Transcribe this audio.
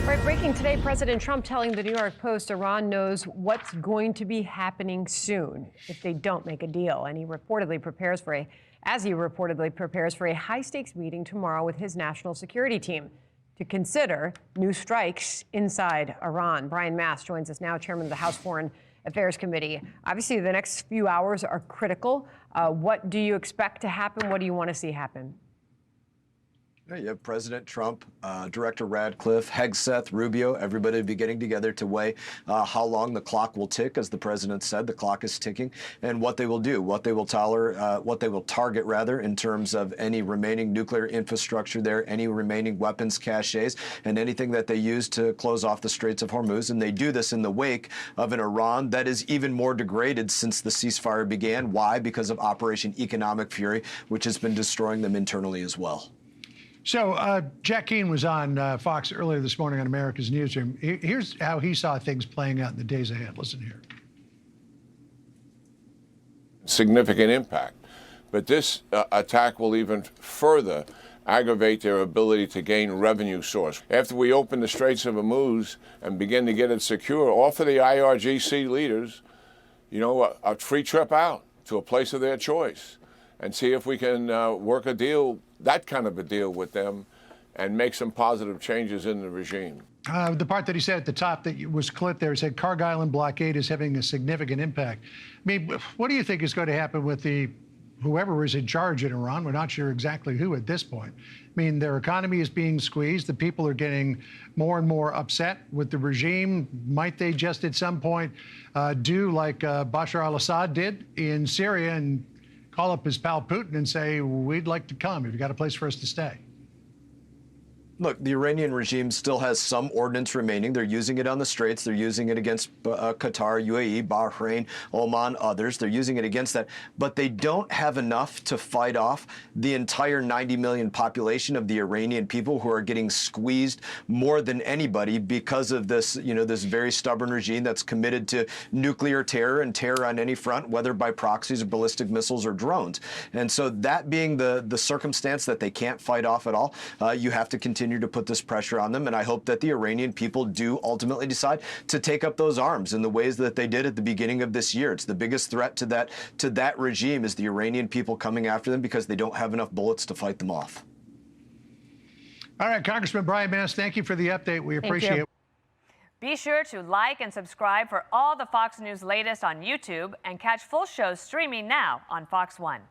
Right, breaking today, President Trump telling the New York Post Iran knows what's going to be happening soon if they don't make a deal. And he reportedly prepares for a high-stakes meeting tomorrow with his national security team to consider new strikes inside Iran. Brian Mast joins us now, chairman of the House Foreign Affairs Committee. Obviously, the next few hours are critical. What do you expect to happen? What do you want to see happen? You have President Trump, Director Radcliffe, Hegseth, Rubio, everybody be getting together to weigh how long the clock will tick. As the president said, the clock is ticking, and what they will do, what they will target rather, in terms of any remaining nuclear infrastructure there, any remaining weapons caches, and anything that they use to close off the Straits of Hormuz. And they do this in the wake of an Iran that is even more degraded since the ceasefire began. Why? Because of Operation Economic Fury, which has been destroying them internally as well. So Jack Keane was on Fox earlier this morning on America's Newsroom. Here's how he saw things playing out in the days ahead. Listen here. Significant impact. But this attack will even further aggravate their ability to gain revenue source. After we open the Straits of Hormuz and begin to get it secure, offer the IRGC leaders, a free trip out to a place of their choice and see if we can work a deal, that kind of a deal with them, and make some positive changes in the regime. The part that he said at the top that was clipped there, he said Kharg Island blockade is having a significant impact. I mean, what do you think is going to happen with whoever is in charge in Iran? We're not sure exactly who at this point. I mean, their economy is being squeezed. The people are getting more and more upset with the regime. Might they just at some point do like Bashar al-Assad did in Syria and call up his pal Putin and say, we'd like to come. Have you got a place for us to stay? Look, the Iranian regime still has some ordnance remaining. They're using it on the Straits. They're using it against Qatar, UAE, Bahrain, Oman, others. They're using it against that. But they don't have enough to fight off the entire 90 million population of the Iranian people who are getting squeezed more than anybody because of this, this very stubborn regime that's committed to nuclear terror and terror on any front, whether by proxies or ballistic missiles or drones. And so that being the circumstance that they can't fight off at all, you have to continue to put this pressure on them. And I hope that the Iranian people do ultimately decide to take up those arms in the ways that they did at the beginning of this year. It's the biggest threat to that regime is the Iranian people coming after them because they don't have enough bullets to fight them off. All right, Congressman Brian Mast, thank you for the update. We appreciate it. Be sure to like and subscribe for all the Fox News latest on YouTube and catch full shows streaming now on Fox One.